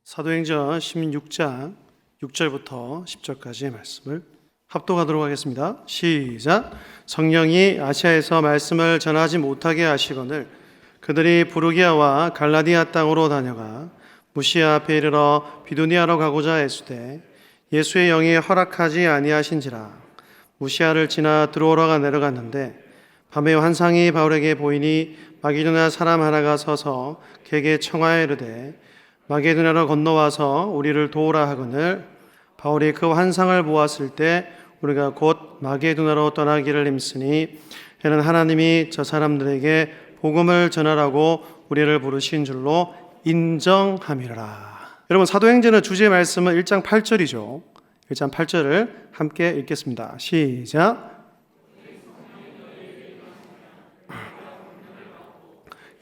사도행전 16장 6절부터 10절까지의 말씀을 합독하도록 하겠습니다. 시작. 성령이 아시아에서 말씀을 전하지 못하게 하시거늘 그들이 부르기아와 갈라디아 땅으로 다녀가 무시아 앞에 이르러 비두니아로 가고자 했으되 예수의 영이 허락하지 아니하신지라. 무시아를 지나 드로아가 내려갔는데 밤에 환상이 바울에게 보이니 마게도냐 사람 하나가 서서 그에게 청하여 이르되 마게도냐로 건너와서 우리를 도우라 하거늘 바울이 그 환상을 보았을 때 우리가 곧 마게도냐로 떠나기를 힘쓰니 이는 하나님이 저 사람들에게 복음을 전하라고 우리를 부르신 줄로 인정함이라. 여러분, 사도행전의 주제 말씀은 1장 8절이죠. 1장 8절을 함께 읽겠습니다. 시작.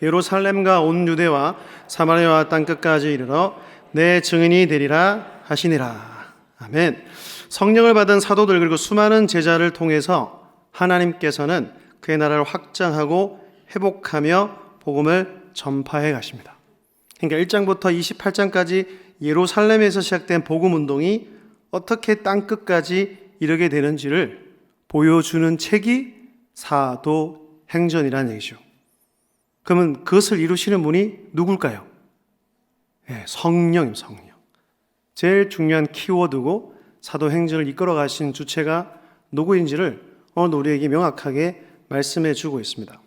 예루살렘과 온 유대와 사마리아와 땅끝까지 이르러 내 증인이 되리라 하시니라. 아멘. 성령을 받은 사도들 그리고 수많은 제자를 통해서 하나님께서는 그의 나라를 확장하고 회복하며 복음을 전파해 가십니다. 그러니까 1장부터 28장까지 예루살렘에서 시작된 복음 운동이 어떻게 땅끝까지 이르게 되는지를 보여주는 책이 사도행전이라는 얘기죠. 그러면 그것을 이루시는 분이 누굴까요? 네, 성령입니다. 성령. 제일 중요한 키워드고 사도행전을 이끌어 가신 주체가 누구인지를 오늘 우리에게 명확하게 말씀해 주고 있습니다.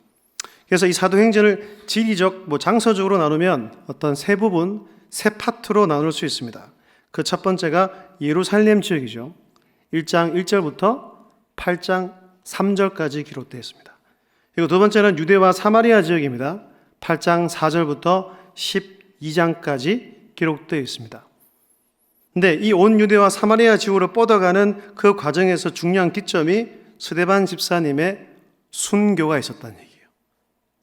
그래서 이 사도행전을 지리적, 장소적으로 나누면 어떤 세 부분, 세 파트로 나눌 수 있습니다. 그 첫 번째가 예루살렘 지역이죠. 1장 1절부터 8장 3절까지 기록되어 있습니다. 그리고 두 번째는 유대와 사마리아 지역입니다. 8장 4절부터 12장까지 기록되어 있습니다. 근데 이 온 유대와 사마리아 지역으로 뻗어가는 그 과정에서 중요한 기점이 스데반 집사님의 순교가 있었다는 얘기예요.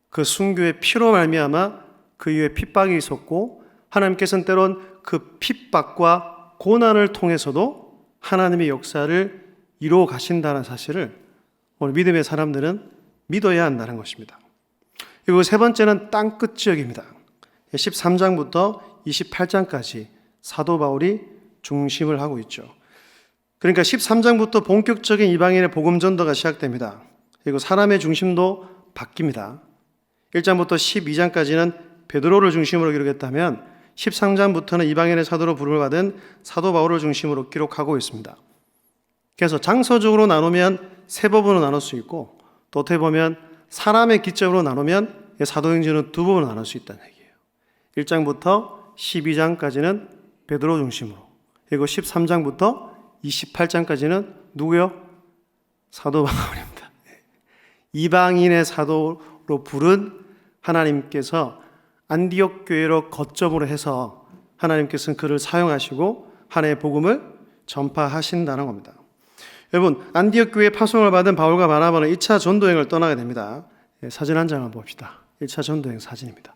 그 순교의 피로 말미암아 그 이후에 핍박이 있었고 하나님께서는 때론 그 핍박과 고난을 통해서도 하나님의 역사를 이루어 가신다는 사실을 오늘 믿음의 사람들은 믿어야 한다는 것입니다. 그리고 세 번째는 땅끝 지역입니다. 13장부터 28장까지 사도 바울이 중심을 하고 있죠. 그러니까 13장부터 본격적인 이방인의 복음 전도가 시작됩니다. 그리고 사람의 중심도 바뀝니다. 1장부터 12장까지는 베드로를 중심으로 기록했다면 13장부터는 이방인의 사도로 부름을 받은 사도 바울을 중심으로 기록하고 있습니다. 그래서 장소적으로 나누면 세 부분으로 나눌 수 있고 또 어떻게 보면 사람의 기점으로 나누면 사도행전은 두 부분으로 나눌 수 있다는 얘기예요. 1장부터 12장까지는 베드로 중심으로, 그리고 13장부터 28장까지는 누구요? 사도 바울입니다. 이방인의 사도로 부른 하나님께서 안디옥 교회로 거점으로 해서 하나님께서는 그를 사용하시고 하나님의 복음을 전파하신다는 겁니다. 여러분, 안디옥 교회의 파송을 받은 바울과 바나바는 1차 전도행을 떠나게 됩니다. 사진 한 장을 봅시다. 1차 전도행 사진입니다.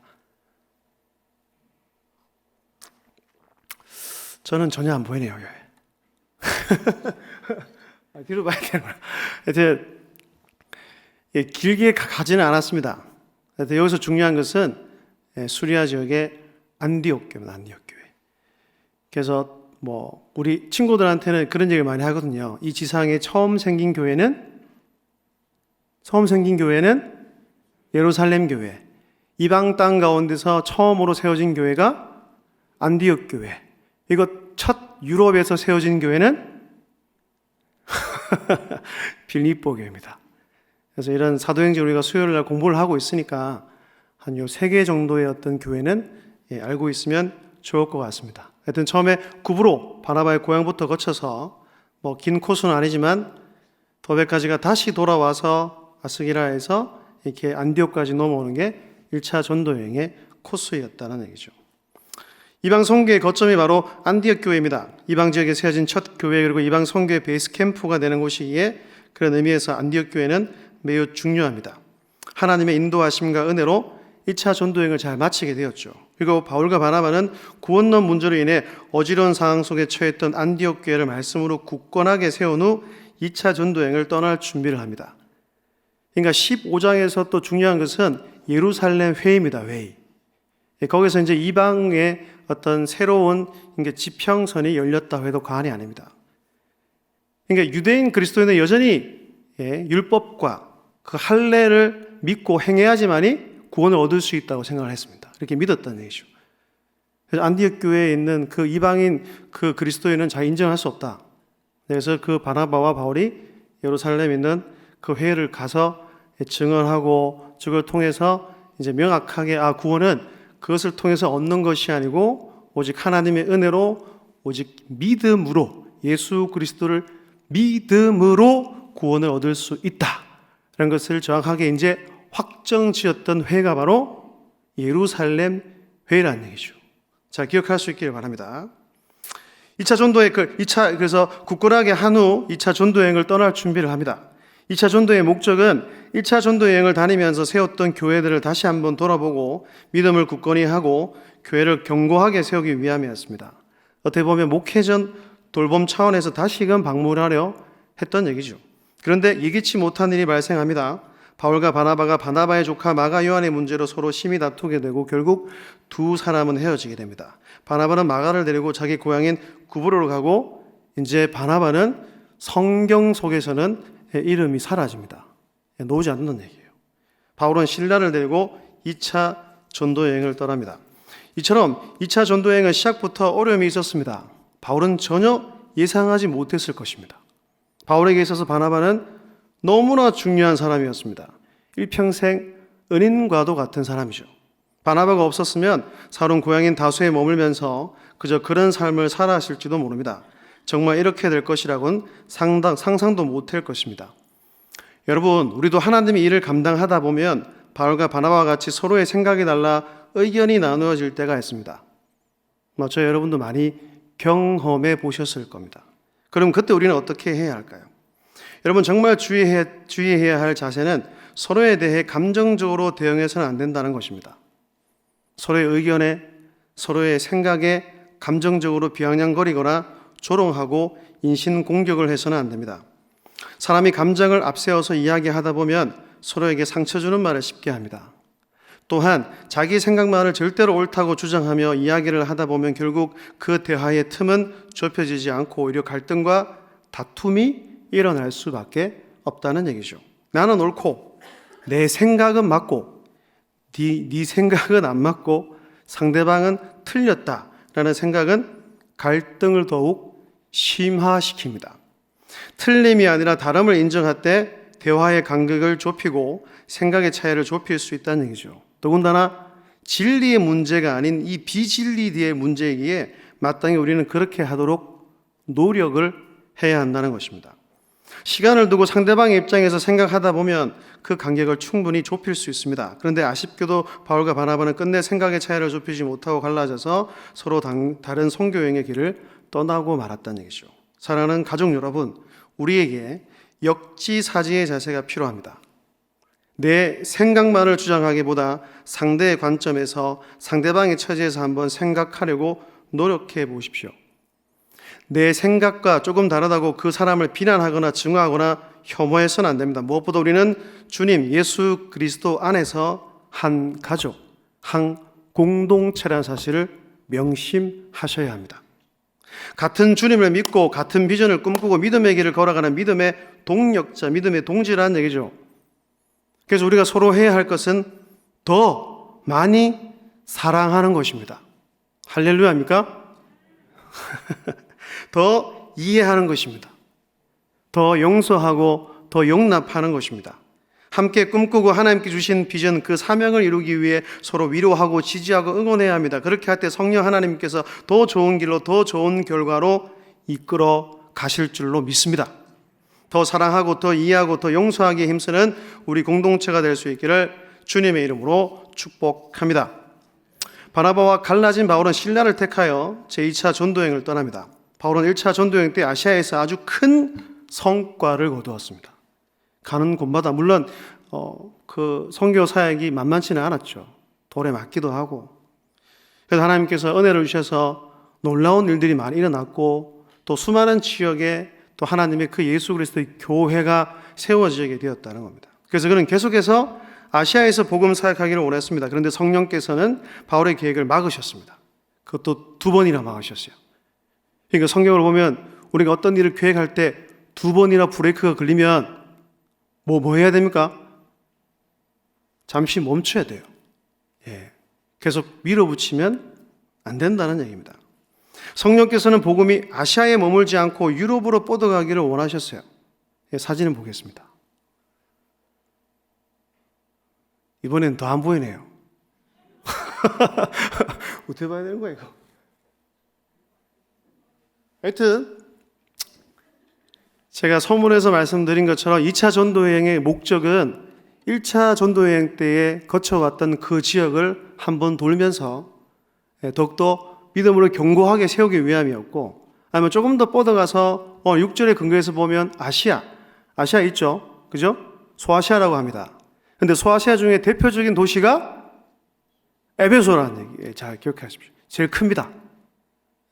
저는 전혀 안 보이네요. 뒤로 봐야 되는구나. 길게 가지는 않았습니다. 여기서 중요한 것은 수리아 지역의 안디옥 교회입니다. 안디옥 교회. 그래서 우리 친구들한테는 그런 얘기를 많이 하거든요. 이 지상에 처음 생긴 교회는 예루살렘 교회. 이방 땅 가운데서 처음으로 세워진 교회가 안디옥 교회. 이거 첫 유럽에서 세워진 교회는 빌립보 교회입니다. 그래서 이런 사도행전 우리가 수요일 날 공부를 하고 있으니까 한 요 3개 정도의 어떤 교회는 알고 있으면 좋을 것 같습니다. 하여튼 처음에 구브로 바나바의 고향부터 거쳐서 긴 코스는 아니지만 더베까지가 다시 돌아와서 아스기라에서 이렇게 안디옥까지 넘어오는 게 1차 전도여행의 코스였다는 얘기죠. 이방 선교의 거점이 바로 안디옥 교회입니다. 이방 지역에 세워진 첫 교회, 그리고 이방 선교의 베이스 캠프가 되는 곳이기에 그런 의미에서 안디옥 교회는 매우 중요합니다. 하나님의 인도하심과 은혜로 1차 전도여행을 잘 마치게 되었죠. 그리고 바울과 바나바는 구원론 문제로 인해 어지러운 상황 속에 처했던 안디옥 교회를 말씀으로 굳건하게 세운 후 2차 전도여행을 떠날 준비를 합니다. 그러니까 15장에서 또 중요한 것은 예루살렘 회의입니다. 회의. 거기서 이제 이방의 어떤 새로운 지평선이 열렸다 해도 과언이 아닙니다. 그러니까 유대인 그리스도인은 여전히 율법과 그 할례를 믿고 행해야지만이 구원을 얻을 수 있다고 생각을 했습니다. 이렇게 믿었다는 얘기죠. 그래서 안디옥 교회에 있는 그 이방인 그 그리스도인은 잘 인정할 수 없다. 그래서 그 바나바와 바울이 예루살렘에 있는 그 회의를 가서 증언하고 그걸 통해서 이제 명확하게 구원은 그것을 통해서 얻는 것이 아니고 오직 하나님의 은혜로 오직 믿음으로 예수 그리스도를 믿음으로 구원을 얻을 수 있다라는 것을 정확하게 이제 확정지었던 회가 바로 예루살렘 회의라는 얘기죠. 자, 기억할 수 있기를 바랍니다. 2차 전도회 그래서 굳건하게 한 후 2차 전도 여행을 떠날 준비를 합니다. 2차 전도의 목적은 1차 전도 여행을 다니면서 세웠던 교회들을 다시 한번 돌아보고 믿음을 굳건히 하고 교회를 견고하게 세우기 위함이었습니다. 어떻게 보면 목회전 돌봄 차원에서 다시금 방문하려 했던 얘기죠. 그런데 예기치 못한 일이 발생합니다. 바울과 바나바가 바나바의 조카 마가 요한의 문제로 서로 심히 다투게 되고 결국 두 사람은 헤어지게 됩니다. 바나바는 마가를 데리고 자기 고향인 구브로로 가고 이제 바나바는 성경 속에서는 이름이 사라집니다. 나오지 않는 얘기예요. 바울은 실라를 데리고 2차 전도 여행을 떠납니다. 이처럼 2차 전도 여행은 시작부터 어려움이 있었습니다. 바울은 전혀 예상하지 못했을 것입니다. 바울에게 있어서 바나바는 너무나 중요한 사람이었습니다. 일평생 은인과도 같은 사람이죠. 바나바가 없었으면 사론 고향인 다소에 머물면서 그저 그런 삶을 살아왔을지도 모릅니다. 정말 이렇게 될 것이라고는 상상도 못할 것입니다. 여러분, 우리도 하나님의 일을 감당하다 보면 바울과 바나바와 같이 서로의 생각이 달라 의견이 나누어질 때가 있습니다. 저 여러분도 많이 경험해 보셨을 겁니다. 그럼 그때 우리는 어떻게 해야 할까요? 여러분, 정말 주의해야 할 자세는 서로에 대해 감정적으로 대응해서는 안 된다는 것입니다. 서로의 의견에, 서로의 생각에 감정적으로 비아냥거리거나 조롱하고 인신공격을 해서는 안 됩니다. 사람이 감정을 앞세워서 이야기하다 보면 서로에게 상처 주는 말을 쉽게 합니다. 또한 자기 생각만을 절대로 옳다고 주장하며 이야기를 하다 보면 결국 그 대화의 틈은 좁혀지지 않고 오히려 갈등과 다툼이 일어날 수밖에 없다는 얘기죠. 나는 옳고 내 생각은 맞고 네 생각은 안 맞고 상대방은 틀렸다라는 생각은 갈등을 더욱 심화시킵니다. 틀림이 아니라 다름을 인정할 때 대화의 간격을 좁히고 생각의 차이를 좁힐 수 있다는 얘기죠. 더군다나 진리의 문제가 아닌 이 비진리의 문제이기에 마땅히 우리는 그렇게 하도록 노력을 해야 한다는 것입니다. 시간을 두고 상대방의 입장에서 생각하다 보면 그 간격을 충분히 좁힐 수 있습니다. 그런데 아쉽게도 바울과 바나바는 끝내 생각의 차이를 좁히지 못하고 갈라져서 서로 다른 선교 여행의 길을 떠나고 말았다는 얘기죠. 사랑하는 가족 여러분, 우리에게 역지사지의 자세가 필요합니다. 내 생각만을 주장하기보다 상대의 관점에서 상대방의 처지에서 한번 생각하려고 노력해 보십시오. 내 생각과 조금 다르다고 그 사람을 비난하거나 증오하거나 혐오해서는 안 됩니다. 무엇보다 우리는 주님 예수 그리스도 안에서 한 가족, 한 공동체라는 사실을 명심하셔야 합니다. 같은 주님을 믿고 같은 비전을 꿈꾸고 믿음의 길을 걸어가는 믿음의 동력자, 믿음의 동지라는 얘기죠. 그래서 우리가 서로 해야 할 것은 더 많이 사랑하는 것입니다. 할렐루야입니까? 더 이해하는 것입니다. 더 용서하고 더 용납하는 것입니다. 함께 꿈꾸고 하나님께 주신 비전 그 사명을 이루기 위해 서로 위로하고 지지하고 응원해야 합니다. 그렇게 할 때 성령 하나님께서 더 좋은 길로 더 좋은 결과로 이끌어 가실 줄로 믿습니다. 더 사랑하고 더 이해하고 더 용서하기에 힘쓰는 우리 공동체가 될 수 있기를 주님의 이름으로 축복합니다. 바나바와 갈라진 바울은 신라를 택하여 제2차 전도여행을 떠납니다. 바울은 1차 전도여행 때 아시아에서 아주 큰 성과를 거두었습니다. 가는 곳마다 물론 그 선교 사역이 만만치는 않았죠. 돌에 맞기도 하고. 그래서 하나님께서 은혜를 주셔서 놀라운 일들이 많이 일어났고 또 수많은 지역에 또 하나님의 그 예수 그리스도의 교회가 세워지게 되었다는 겁니다. 그래서 그는 계속해서 아시아에서 복음 사역하기를 원했습니다. 그런데 성령께서는 바울의 계획을 막으셨습니다. 그것도 2번이나 막으셨어요. 그러니까 성경을 보면 우리가 어떤 일을 계획할 때 2번이나 브레이크가 걸리면 뭐 해야 됩니까? 잠시 멈춰야 돼요. 계속 밀어붙이면 안 된다는 얘기입니다. 성령께서는 복음이 아시아에 머물지 않고 유럽으로 뻗어가기를 원하셨어요. 사진을 보겠습니다. 이번엔 더 안 보이네요. 어떻게 봐야 되는 거야, 이거? 하여튼 제가 서문에서 말씀드린 것처럼 2차 전도여행의 목적은 1차 전도여행 때에 거쳐왔던 그 지역을 한번 돌면서 더욱더 믿음으로 견고하게 세우기 위함이었고, 아니면 조금 더 뻗어가서 6절의 근거에서 보면 아시아 있죠? 그죠? 소아시아라고 합니다. 근데 소아시아 중에 대표적인 도시가 에베소라는 얘기 잘 기억하십시오. 제일 큽니다.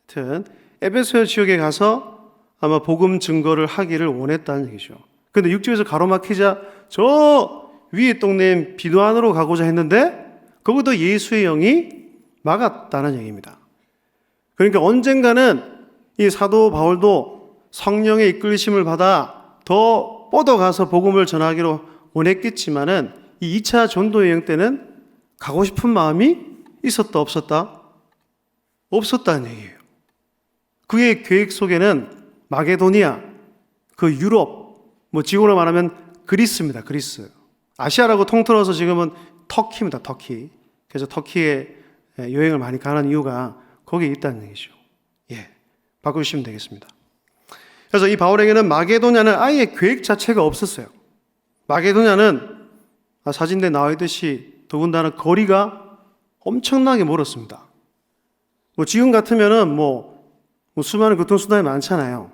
하여튼 에베소 지역에 가서 아마 복음 증거를 하기를 원했다는 얘기죠. 근데 6절에서 가로막히자 저 위에 동네인 비두안으로 가고자 했는데 거기도 예수의 영이 막았다는 얘기입니다. 그러니까 언젠가는 이 사도 바울도 성령의 이끌리심을 받아 더 뻗어가서 복음을 전하기로 원했겠지만은 이 2차 전도 여행 때는 가고 싶은 마음이 있었다 없었다? 없었다는 얘기예요. 그의 계획 속에는 마게도니아, 그 유럽, 지구로 말하면 그리스입니다. 그리스. 아시아라고 통틀어서 지금은 터키입니다. 터키. 그래서 터키에 여행을 많이 가는 이유가 거기에 있다는 얘기죠. 바꾸시면 되겠습니다. 그래서 이 바울에게는 마게도냐는 아예 계획 자체가 없었어요. 마게도냐는 사진에 나와 있듯이 더군다나 거리가 엄청나게 멀었습니다. 지금 같으면은 수많은 교통수단이 많잖아요.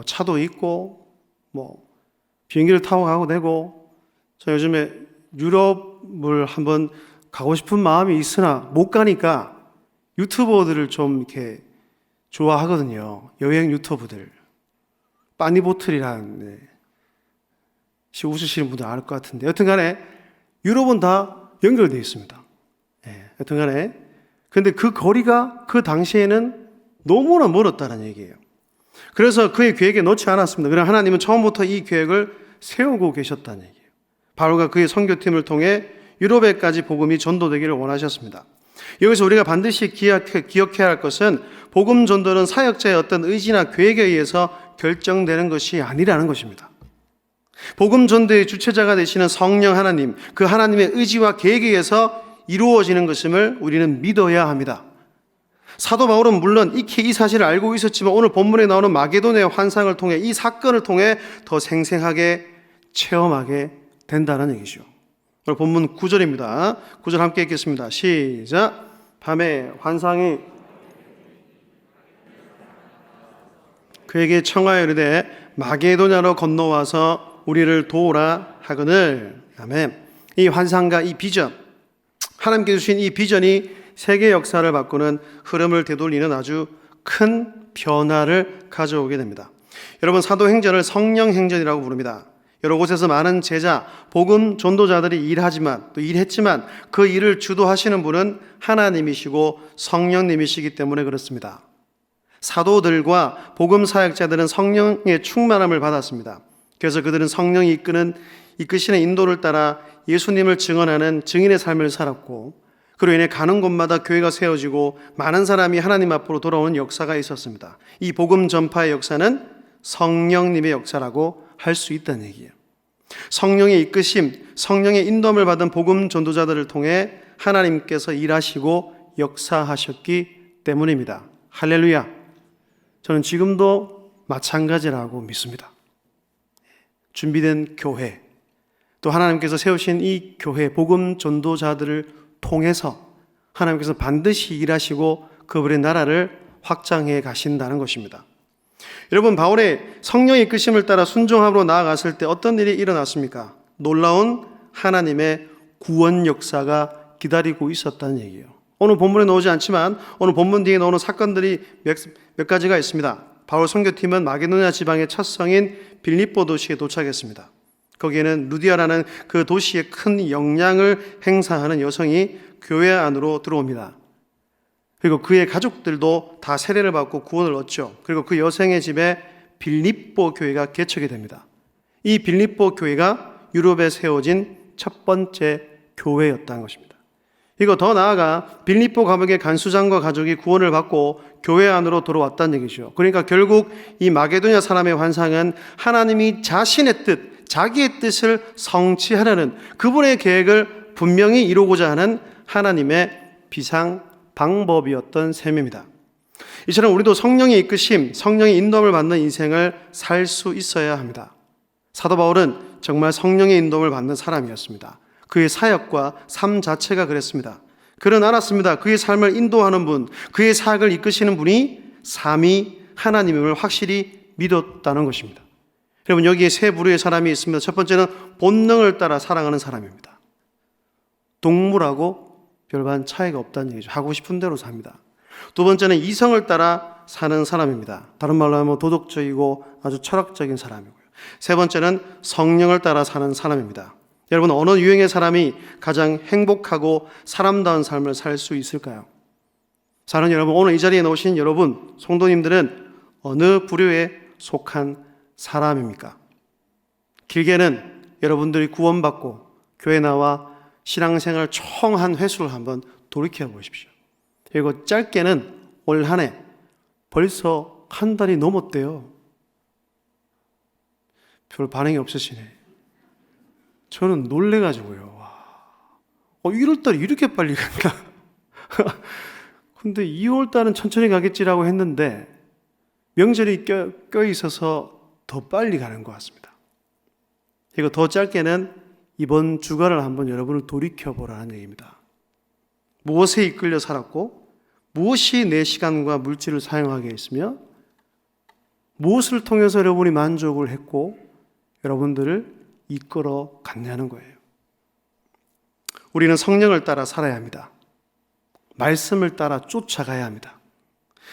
차도 있고, 비행기를 타고 가고 되고, 저 요즘에 유럽을 한번 가고 싶은 마음이 있으나 못 가니까 유튜버들을 좀 이렇게 좋아하거든요. 여행 유튜버들. 빠니보틀이라는, 웃으시는 분들 알 것 같은데. 여튼 간에 유럽은 다 연결되어 있습니다. 여튼 간에. 근데 그 거리가 그 당시에는 너무나 멀었다는 얘기예요. 그래서 그의 계획에 넣지 않았습니다. 그러나 하나님은 처음부터 이 계획을 세우고 계셨다는 얘기예요. 바울과 그의 선교팀을 통해 유럽에까지 복음이 전도되기를 원하셨습니다. 여기서 우리가 반드시 기억해야 할 것은 복음 전도는 사역자의 어떤 의지나 계획에 의해서 결정되는 것이 아니라는 것입니다. 복음 전도의 주체자가 되시는 성령 하나님, 그 하나님의 의지와 계획에 의해서 이루어지는 것임을 우리는 믿어야 합니다. 사도 바울은 물론 익히 이 사실을 알고 있었지만 오늘 본문에 나오는 마게도냐의 환상을 통해 이 사건을 통해 더 생생하게 체험하게 된다는 얘기죠. 오늘 본문 9절입니다. 9절 함께 읽겠습니다. 시작. 밤에 환상이 그에게 청하여 이르되 마게도냐로 건너와서 우리를 도우라 하거늘. 아멘. 이 환상과 이 비전, 하나님께 주신 이 비전이 세계 역사를 바꾸는 흐름을 되돌리는 아주 큰 변화를 가져오게 됩니다. 여러분, 사도행전을 성령행전이라고 부릅니다. 여러 곳에서 많은 제자, 복음 전도자들이 일했지만 그 일을 주도하시는 분은 하나님이시고 성령님이시기 때문에 그렇습니다. 사도들과 복음 사역자들은 성령의 충만함을 받았습니다. 그래서 그들은 성령이 이끄시는 인도를 따라 예수님을 증언하는 증인의 삶을 살았고, 그로 인해 가는 곳마다 교회가 세워지고 많은 사람이 하나님 앞으로 돌아오는 역사가 있었습니다. 이 복음 전파의 역사는 성령님의 역사라고 할 수 있다는 얘기예요. 성령의 이끄심, 성령의 인도함을 받은 복음 전도자들을 통해 하나님께서 일하시고 역사하셨기 때문입니다. 할렐루야. 저는 지금도 마찬가지라고 믿습니다. 준비된 교회, 또 하나님께서 세우신 이 교회 복음 전도자들을 통해서 하나님께서 반드시 일하시고 그분의 나라를 확장해 가신다는 것입니다. 여러분, 바울의 성령의 이끄심을 따라 순종함으로 나아갔을 때 어떤 일이 일어났습니까? 놀라운 하나님의 구원 역사가 기다리고 있었다는 얘기예요. 오늘 본문에 나오지 않지만 오늘 본문 뒤에 나오는 사건들이 몇 가지가 있습니다. 바울 선교팀은 마게도냐 지방의 첫 성인 빌립보 도시에 도착했습니다. 거기에는 루디아라는 그 도시에 큰 영향을 행사하는 여성이 교회 안으로 들어옵니다. 그리고 그의 가족들도 다 세례를 받고 구원을 얻죠. 그리고 그 여생의 집에 빌립보 교회가 개척이 됩니다. 이 빌립보 교회가 유럽에 세워진 첫 번째 교회였다는 것입니다. 이거 더 나아가 빌립보 감옥의 간수장과 가족이 구원을 받고 교회 안으로 들어왔다는 얘기죠. 그러니까 결국 이 마게도냐 사람의 환상은 하나님이 자신의 뜻, 자기의 뜻을 성취하려는 그분의 계획을 분명히 이루고자 하는 하나님의 비상 방법이었던 셈입니다. 이처럼 우리도 성령의 이끄심, 성령의 인도함을 받는 인생을 살 수 있어야 합니다. 사도 바울은 정말 성령의 인도함을 받는 사람이었습니다. 그의 사역과 삶 자체가 그랬습니다. 그는 알았습니다. 그의 삶을 인도하는 분, 그의 사역을 이끄시는 분이 삼위 하나님임을 확실히 믿었다는 것입니다. 여러분, 여기에 세 부류의 사람이 있습니다. 첫 번째는 본능을 따라 살아가는 사람입니다. 동물하고 별반 차이가 없다는 얘기죠. 하고 싶은 대로 삽니다. 두 번째는 이성을 따라 사는 사람입니다. 다른 말로 하면 도덕적이고 아주 철학적인 사람이고요. 세 번째는 성령을 따라 사는 사람입니다. 여러분, 어느 유형의 사람이 가장 행복하고 사람다운 삶을 살 수 있을까요? 사는 여러분, 오늘 이 자리에 나오신 여러분, 성도님들은 어느 부류에 속한 사람입니까? 길게는 여러분들이 구원받고 교회 나와 신앙생활 총 한 회수를 한번 돌이켜 보십시오. 그리고 짧게는 올 한 해 벌써 한 달이 넘었대요. 별 반응이 없으시네. 저는 놀래가지고요. 1월달이 이렇게 빨리 간다. 근데 2월달은 천천히 가겠지라고 했는데 명절이 껴 있어서 더 빨리 가는 것 같습니다. 그리고 더 짧게는 이번 주간을 한번 여러분을 돌이켜보라는 얘기입니다. 무엇에 이끌려 살았고 무엇이 내 시간과 물질을 사용하게 했으며 무엇을 통해서 여러분이 만족을 했고 여러분들을 이끌어 갔냐는 거예요. 우리는 성령을 따라 살아야 합니다. 말씀을 따라 쫓아가야 합니다.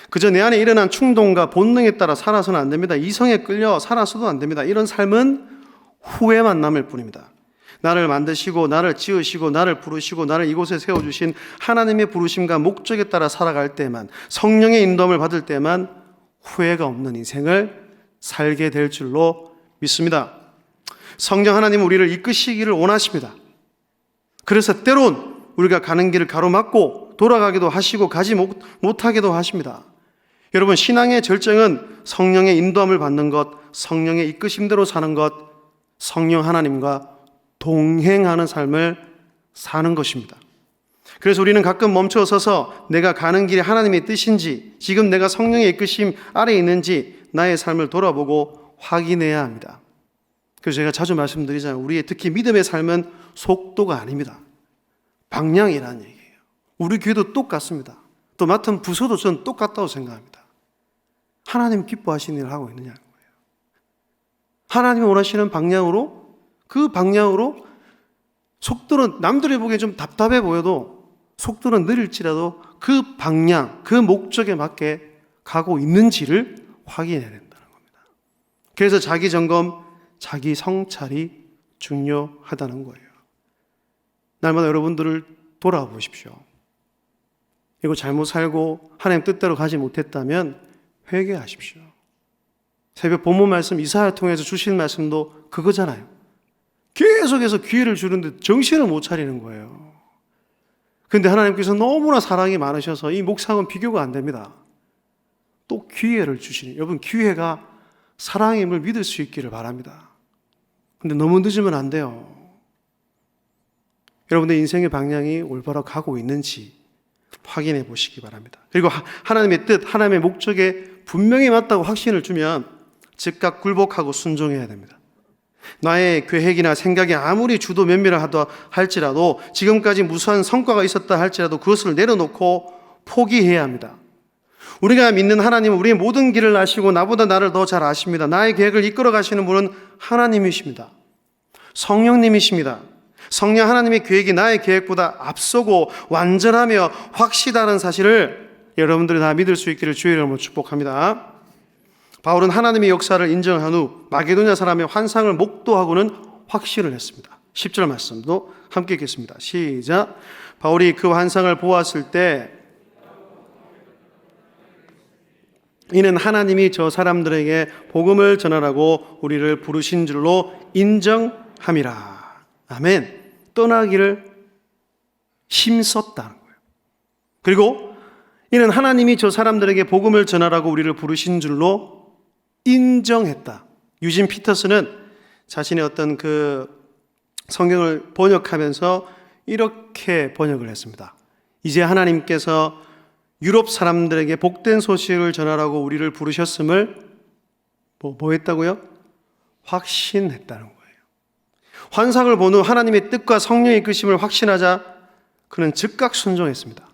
그저 내 안에 일어난 충동과 본능에 따라 살아서는 안 됩니다. 이성에 끌려 살아서도 안 됩니다. 이런 삶은 후회만 남을 뿐입니다. 나를 만드시고 나를 지으시고 나를 부르시고 나를 이곳에 세워주신 하나님의 부르심과 목적에 따라 살아갈 때만, 성령의 인도함을 받을 때만 후회가 없는 인생을 살게 될 줄로 믿습니다. 성령 하나님은 우리를 이끄시기를 원하십니다. 그래서 때론 우리가 가는 길을 가로막고 돌아가기도 하시고 가지 못하기도 하십니다. 여러분, 신앙의 절정은 성령의 인도함을 받는 것, 성령의 이끄심대로 사는 것, 성령 하나님과 동행하는 삶을 사는 것입니다. 그래서 우리는 가끔 멈춰서서 내가 가는 길이 하나님의 뜻인지, 지금 내가 성령의 이끄심 아래에 있는지 나의 삶을 돌아보고 확인해야 합니다. 그래서 제가 자주 말씀드리잖아요. 우리의 특히 믿음의 삶은 속도가 아닙니다. 방향이라는 얘기예요. 우리 교회도 똑같습니다. 또 맡은 부서도 저는 똑같다고 생각합니다. 하나님 기뻐하시는 일을 하고 있느냐는 거예요. 하나님이 원하시는 방향으로, 그 방향으로 속도는 남들이 보기엔 좀 답답해 보여도 속도는 느릴지라도 그 방향, 그 목적에 맞게 가고 있는지를 확인해야 된다는 겁니다. 그래서 자기 점검, 자기 성찰이 중요하다는 거예요. 날마다 여러분들을 돌아보십시오. 이거 잘못 살고 하나님 뜻대로 가지 못했다면 회개하십시오. 새벽 본문 말씀 이사야 통해서 주신 말씀도 그거잖아요. 계속해서 기회를 주는데 정신을 못 차리는 거예요. 그런데 하나님께서 너무나 사랑이 많으셔서 이 목상은 비교가 안 됩니다. 또 기회를 주시니, 여러분, 기회가 사랑임을 믿을 수 있기를 바랍니다. 근데 너무 늦으면 안 돼요. 여러분의 인생의 방향이 올바로 가고 있는지 확인해 보시기 바랍니다. 그리고 하나님의 뜻, 하나님의 목적에 분명히 맞다고 확신을 주면 즉각 굴복하고 순종해야 됩니다. 나의 계획이나 생각이 아무리 주도 면밀하다 할지라도, 지금까지 무수한 성과가 있었다 할지라도 그것을 내려놓고 포기해야 합니다. 우리가 믿는 하나님은 우리의 모든 길을 아시고 나보다 나를 더 잘 아십니다. 나의 계획을 이끌어 가시는 분은 하나님이십니다. 성령님이십니다. 성령 하나님의 계획이 나의 계획보다 앞서고 완전하며 확실하다는 사실을 여러분들이 다 믿을 수 있기를 주의 이름으로 축복합니다. 바울은 하나님의 역사를 인정한 후 마게도냐 사람의 환상을 목도하고는 확신을 했습니다. 10절 말씀도 함께 읽겠습니다. 시작. 바울이 그 환상을 보았을 때 이는 하나님이 저 사람들에게 복음을 전하라고 우리를 부르신 줄로 인정함이라. 아멘. 떠나기를 힘썼다는 거예요. 그리고 이는 하나님이 저 사람들에게 복음을 전하라고 우리를 부르신 줄로 인정했다. 유진 피터스는 자신의 어떤 그 성경을 번역하면서 이렇게 번역을 했습니다. 이제 하나님께서 유럽 사람들에게 복된 소식을 전하라고 우리를 부르셨음을 뭐 했다고요? 확신했다는 거예요. 환상을 본 후 하나님의 뜻과 성령의 이끄심을 확신하자 그는 즉각 순종했습니다.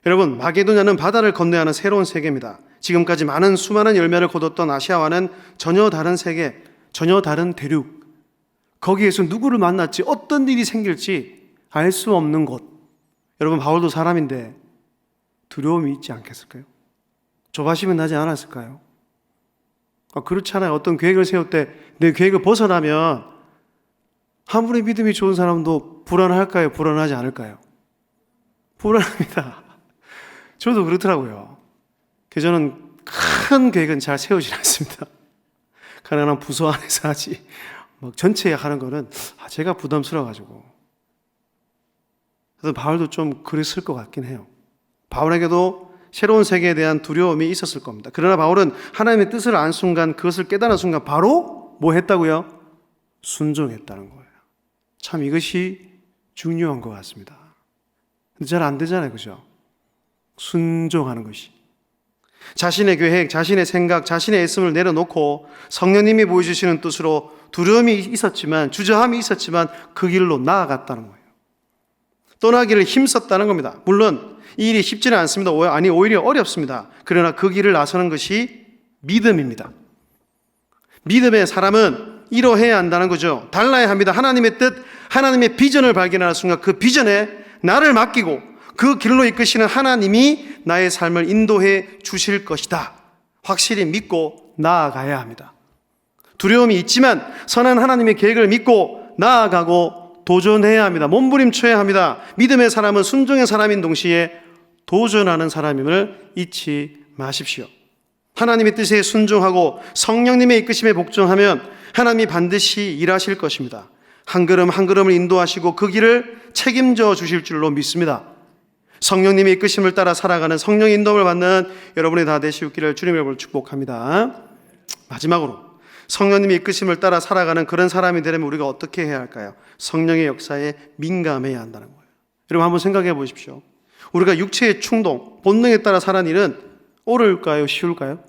여러분, 마게도냐는 바다를 건너야 하는 새로운 세계입니다. 지금까지 수많은 열매를 거뒀던 아시아와는 전혀 다른 세계, 전혀 다른 대륙. 거기에서 누구를 만났지, 어떤 일이 생길지 알 수 없는 곳. 여러분, 바울도 사람인데 두려움이 있지 않겠을까요? 조바심이 나지 않았을까요? 그렇잖아요. 어떤 계획을 세울 때 내 계획을 벗어나면 아무리 믿음이 좋은 사람도 불안할까요? 불안하지 않을까요? 불안합니다. 저도 그렇더라고요. 그래서 저는 큰 계획은 잘 세우지 않습니다. 가난한 부서 안에서 하지. 막 전체 하는 거는 제가 부담스러워가지고. 그래서 바울도 좀 그랬을 것 같긴 해요. 바울에게도 새로운 세계에 대한 두려움이 있었을 겁니다. 그러나 바울은 하나님의 뜻을 안 순간, 그것을 깨달은 순간 바로 뭐 했다고요? 순종했다는 거예요. 참 이것이 중요한 것 같습니다. 근데 잘 안 되잖아요. 그죠? 순종하는 것이. 자신의 계획, 자신의 생각, 자신의 애씀을 내려놓고 성령님이 보여주시는 뜻으로 두려움이 있었지만, 주저함이 있었지만 그 길로 나아갔다는 거예요. 떠나기를 힘썼다는 겁니다. 물론 이 일이 쉽지는 않습니다. 오히려 어렵습니다. 그러나 그 길을 나서는 것이 믿음입니다. 믿음의 사람은 이러해야 한다는 거죠. 달라야 합니다. 하나님의 뜻, 하나님의 비전을 발견하는 순간 그 비전에 나를 맡기고 그 길로 이끄시는 하나님이 나의 삶을 인도해 주실 것이다. 확실히 믿고 나아가야 합니다. 두려움이 있지만 선한 하나님의 계획을 믿고 나아가고 도전해야 합니다. 몸부림쳐야 합니다. 믿음의 사람은 순종의 사람인 동시에 도전하는 사람임을 잊지 마십시오. 하나님의 뜻에 순종하고 성령님의 이끄심에 복종하면 하나님이 반드시 일하실 것입니다. 한 걸음 한 걸음을 인도하시고 그 길을 책임져 주실 줄로 믿습니다. 성령님의 이끄심을 따라 살아가는 성령의 인도를 받는 여러분이 다 되시기를 주님의 이름으로 축복합니다. 마지막으로 성령님의 이끄심을 따라 살아가는 그런 사람이 되려면 우리가 어떻게 해야 할까요? 성령의 역사에 민감해야 한다는 거예요. 여러분 한번 생각해 보십시오. 우리가 육체의 충동, 본능에 따라 사는 일은 어려울까요? 쉬울까요?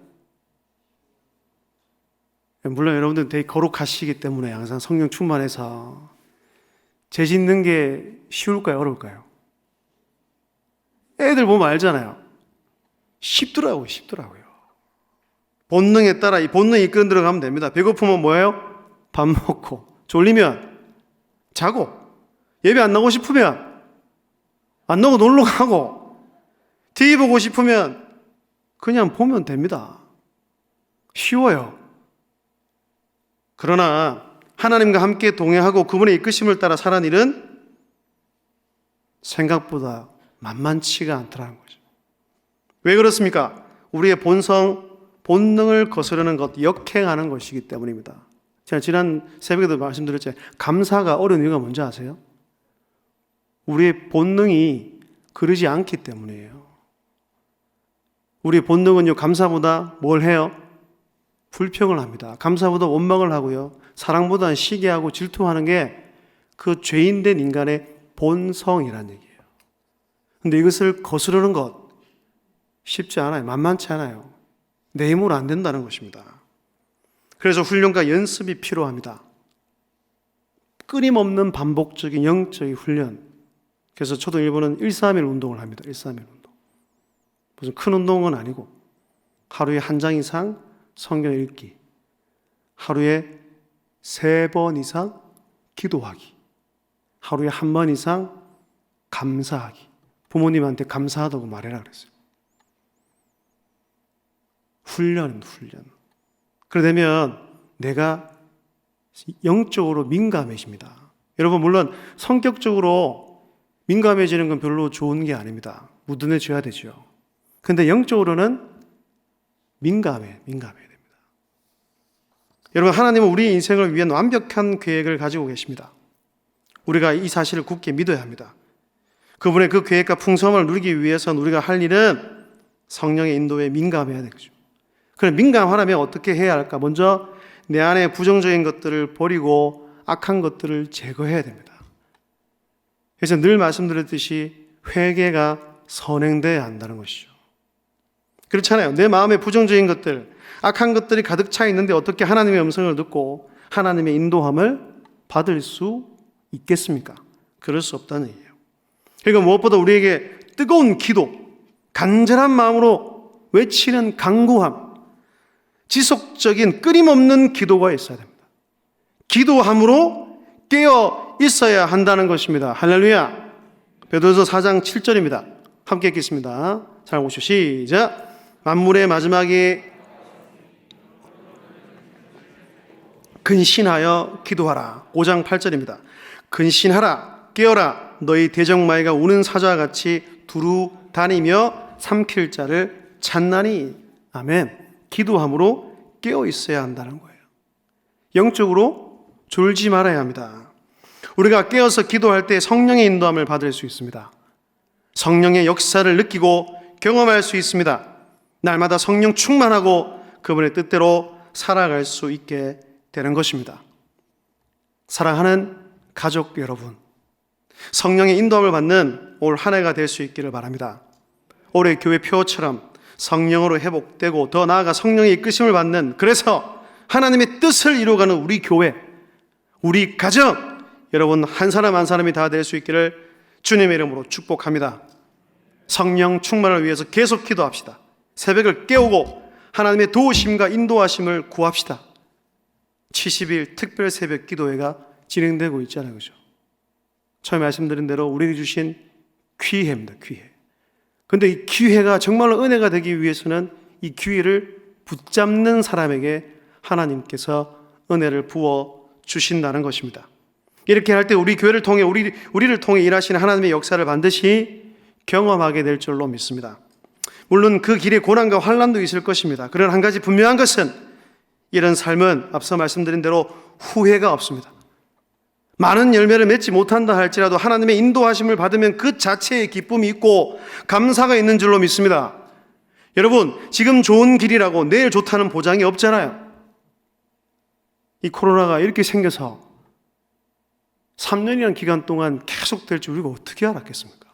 물론 여러분들 되게 거룩하시기 때문에 항상 성령 충만해서 죄 짓는 게 쉬울까요? 어려울까요? 애들 보면 알잖아요. 쉽더라고요. 본능에 따라 이 본능이 이끌어 들어가면 됩니다. 배고프면 뭐예요? 밥 먹고, 졸리면 자고, 예배 안 나오고 싶으면 안 나오고 놀러 가고, TV 보고 싶으면 그냥 보면 됩니다. 쉬워요. 그러나 하나님과 함께 동행하고 그분의 이끄심을 따라 살아가는 일은 생각보다 만만치가 않더라는 거죠. 왜 그렇습니까? 우리의 본능을 거스르는 것, 역행하는 것이기 때문입니다. 제가 지난 새벽에도 말씀드렸죠. 감사가 어려운 이유가 뭔지 아세요? 우리의 본능이 그러지 않기 때문이에요. 우리의 본능은요, 감사보다 뭘 해요? 불평을 합니다. 감사보다 원망을 하고요. 사랑보다는 시기하고 질투하는 게 그 죄인된 인간의 본성이라는 얘기예요. 근데 이것을 거스르는 것 쉽지 않아요. 만만치 않아요. 내 힘으로 안 된다는 것입니다. 그래서 훈련과 연습이 필요합니다. 끊임없는 반복적인 영적인 훈련. 그래서 저도 일본은 131 운동을 합니다. 131 운동. 무슨 큰 운동은 아니고 하루에 한 장 이상 성경 읽기, 하루에 3번 이상 기도하기, 하루에 한 번 이상 감사하기. 부모님한테 감사하다고 말해라 그랬어요. 훈련입니다. 훈련. 그러면 내가 영적으로 민감해집니다. 여러분 물론 성격적으로 민감해지는 건 별로 좋은 게 아닙니다. 무든해져야 되죠. 근데 영적으로는 민감해야 됩니다. 여러분, 하나님은 우리 인생을 위한 완벽한 계획을 가지고 계십니다. 우리가 이 사실을 굳게 믿어야 합니다. 그분의 그 계획과 풍성함을 누리기 위해서는 우리가 할 일은 성령의 인도에 민감해야 되죠. 그럼 민감하려면 어떻게 해야 할까? 먼저 내 안에 부정적인 것들을 버리고 악한 것들을 제거해야 됩니다. 그래서 늘 말씀드렸듯이 회개가 선행돼야 한다는 것이죠. 그렇잖아요. 내 마음에 부정적인 것들, 악한 것들이 가득 차 있는데 어떻게 하나님의 음성을 듣고 하나님의 인도함을 받을 수 있겠습니까? 그럴 수 없다는 얘기예요. 그러니까 무엇보다 우리에게 뜨거운 기도, 간절한 마음으로 외치는 간구함, 지속적인 끊임없는 기도가 있어야 됩니다. 기도함으로 깨어 있어야 한다는 것입니다. 할렐루야. 베드로서 4장 7절입니다. 함께 읽겠습니다. 잘 보시오. 시작. 만물의 마지막에 근신하여 기도하라. 5장 8절입니다. 근신하라, 깨어라. 너희 대적마귀가 우는 사자와 같이 두루 다니며 삼킬 자를 찾나니. 아멘. 기도함으로 깨어 있어야 한다는 거예요. 영적으로 졸지 말아야 합니다. 우리가 깨어서 기도할 때 성령의 인도함을 받을 수 있습니다. 성령의 역사를 느끼고 경험할 수 있습니다. 날마다 성령 충만하고 그분의 뜻대로 살아갈 수 있게 되는 것입니다. 사랑하는 가족 여러분, 성령의 인도함을 받는 올 한 해가 될 수 있기를 바랍니다. 올해 교회 표처럼 성령으로 회복되고 더 나아가 성령의 이끄심을 받는, 그래서 하나님의 뜻을 이루어가는 우리 교회, 우리 가정, 여러분 한 사람 한 사람이 다 될 수 있기를 주님의 이름으로 축복합니다. 성령 충만을 위해서 계속 기도합시다. 새벽을 깨우고 하나님의 도우심과 인도하심을 구합시다. 70일 특별 새벽 기도회가 진행되고 있잖아요. 그죠? 처음에 말씀드린 대로 우리에게 주신 기회입니다. 기회. 근데 이 기회가 정말로 은혜가 되기 위해서는 이 기회를 붙잡는 사람에게 하나님께서 은혜를 부어 주신다는 것입니다. 이렇게 할 때 우리 교회를 통해 우리를 통해 일하시는 하나님의 역사를 반드시 경험하게 될 줄로 믿습니다. 물론 그 길에 고난과 환난도 있을 것입니다. 그러나 한 가지 분명한 것은 이런 삶은 앞서 말씀드린 대로 후회가 없습니다. 많은 열매를 맺지 못한다 할지라도 하나님의 인도하심을 받으면 그 자체의 기쁨이 있고 감사가 있는 줄로 믿습니다. 여러분, 지금 좋은 길이라고 내일 좋다는 보장이 없잖아요. 이 코로나가 이렇게 생겨서 3년이라는 기간 동안 계속될 줄 우리가 어떻게 알았겠습니까?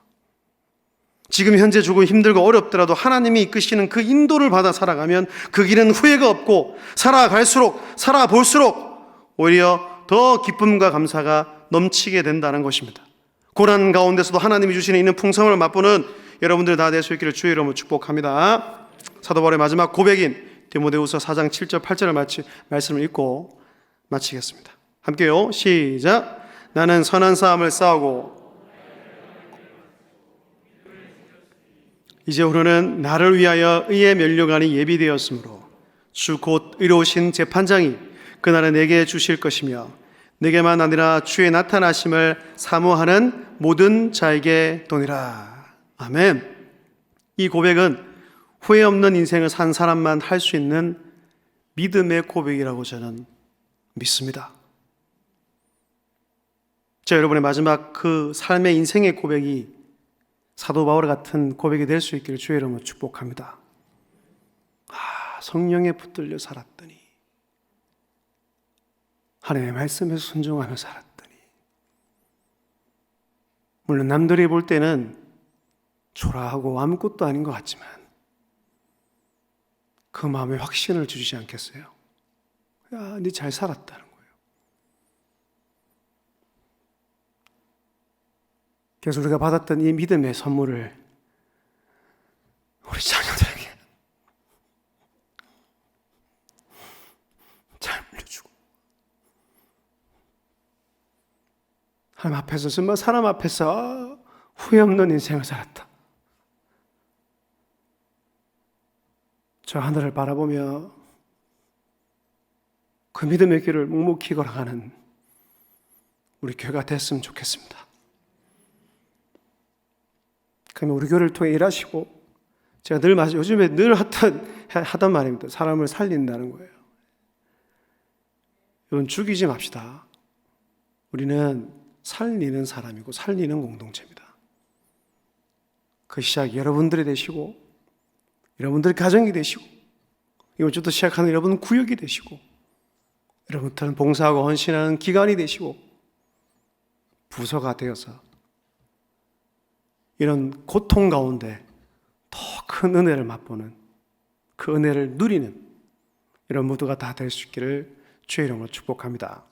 지금 현재 조금 힘들고 어렵더라도 하나님이 이끄시는 그 인도를 받아 살아가면 그 길은 후회가 없고 살아갈수록 살아볼수록 오히려 더 기쁨과 감사가 넘치게 된다는 것입니다. 고난 가운데서도 하나님이 주시는 있는 풍성을 맛보는 여러분들 다 될 수 있기를 주의 이름으로 축복합니다. 사도 바울의 마지막 고백인 디모데후서 4장 7절 8절을 말씀을 읽고 마치겠습니다. 함께요. 시작. 나는 선한 싸움을 싸우고 이제후로는 나를 위하여 의의 면류관이 예비되었으므로 주 곧 의로우신 재판장이 그날은 내게 주실 것이며 내게만 아니라 주의 나타나심을 사모하는 모든 자에게 도니라. 아멘. 이 고백은 후회 없는 인생을 산 사람만 할 수 있는 믿음의 고백이라고 저는 믿습니다. 자, 여러분의 마지막 그 삶의 인생의 고백이 사도 바울 같은 고백이 될 수 있기를 주의 이름으로 축복합니다. 성령에 붙들려 살았더니, 하나님의 말씀에 순종하며 살았더니, 물론 남들이 볼 때는 초라하고 아무것도 아닌 것 같지만 그 마음에 확신을 주지 않겠어요? 야, 네 잘 살았다는 거예요. 그래서 우리가 받았던 이 믿음의 선물을 우리 자녀들에게 잘 물려주고, 하나님 앞에서, 정말 사람 앞에서 후회 없는 인생을 살았다. 저 하늘을 바라보며 그 믿음의 길을 묵묵히 걸어가는 우리 교회가 됐으면 좋겠습니다. 그러면 우리 교회를 통해 일하시고 제가 요즘에 늘 하던 말입니다. 사람을 살린다는 거예요. 여러분, 죽이지 맙시다. 우리는 살리는 사람이고 살리는 공동체입니다. 그 시작이 여러분들이 되시고, 여러분들의 가정이 되시고, 이번 주부터 시작하는 여러분 구역이 되시고, 여러분들은 봉사하고 헌신하는 기관이 되시고, 부서가 되어서 이런 고통 가운데 더 큰 은혜를 맛보는, 그 은혜를 누리는 이런 모두가 다 될 수 있기를 주의 이름으로 축복합니다.